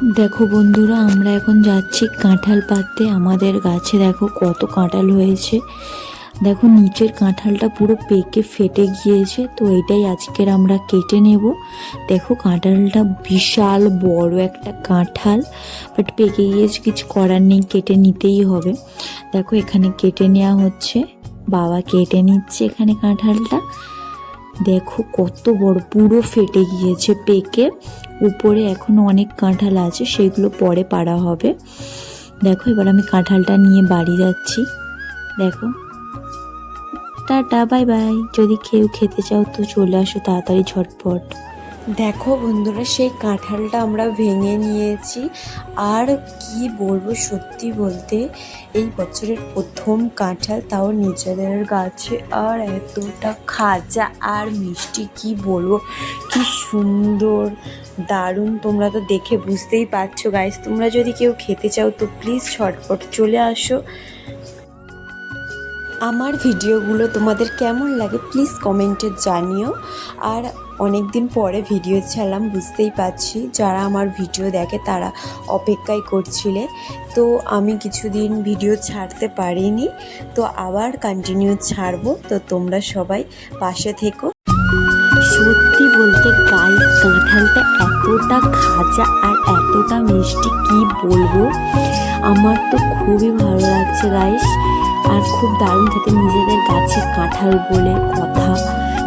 দেখো বন্ধুরা, আমরা এখন যাচ্ছি কাঁঠাল পাড়তে। আমাদের গাছে দেখো কত কাঁঠাল হয়েছে। দেখো নিচের কাঁঠালটা পুরো পেকে ফেটে গিয়েছে, তো এটাই আজকের আমরা কেটে নেব। দেখো কাঁঠালটা বিশাল বড় একটা কাঁঠাল, বাট পেকে গিয়েছে, কিছু করার নেই, কেটে নিতেই হবে। দেখো এখানে কেটে নেওয়া হচ্ছে, বাবা কেটে নিচ্ছে এখানে কাঁঠালটা। দেখো কত বড়, পুরো ফেটে গিয়েছে পেকে। উপরে এখনো অনেক কাঁঠাল আছে, সেগুলো পরে পাড়া হবে। দেখো এবার আমি কাঁঠালটা নিয়ে বাড়ি যাচ্ছি। দেখো, টাটা, বাই বাই। যদি কেউ খেতে চাও তো চলে আসো তাড়াতাড়ি ঝটপট। দেখো বন্ধুরা, সেই কাঁঠালটা আমরা ভেঙে নিয়েছি। আর কি বলবো, সত্যি বলতে এই বছরের প্রথম কাঁঠাল, তাও নিজেদের গাছে, আর এতটা খাজা আর মিষ্টি, কি বলবো, কি সুন্দর, দারুণ। তোমরা তো দেখে বুঝতেই পারছো গাইস। তোমরা যদি কেউ খেতে চাও তো প্লিজ ঝটপট চলে আসো। আমার ভিডিওগুলো তোমাদের কেমন লাগে প্লিজ কমেন্টে জানিও। আর অনেক দিন পরে ভিডিও ছাড়লাম, বুঝতেই পারছি যারা আমার ভিডিও দেখে তারা অপেক্ষাই করছিলে। তো আমি কিছুদিন ভিডিও ছাড়তে পারিনি, তো আবার কন্টিনিউ ছাড়বো। তো তোমরা সবাই পাশে থেকো। সত্যি বলতে গাইস, কাঁঠালটা এতটা খাজা আর এতটা মিষ্টি, কি বলবো, আমার তো খুবই ভালো লাগছে গাইস। আর খুব দারুণ খেতে। নিজেদের গাছের কাঁঠাল বলে কথা,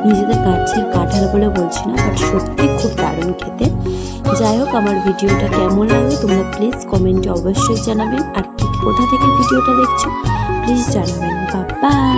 নিজেদের গাছের কাঁঠাল বলে বলছি না, বাট সত্যি খুব দারুণ খেতে। যাই হোক, আমার ভিডিওটা কেমন লাগলো তোমরা প্লিজ কমেন্টে অবশ্যই জানাবেন। আর কোথা থেকে ভিডিওটা দেখছো প্লিজ জানাবেন। বাবা।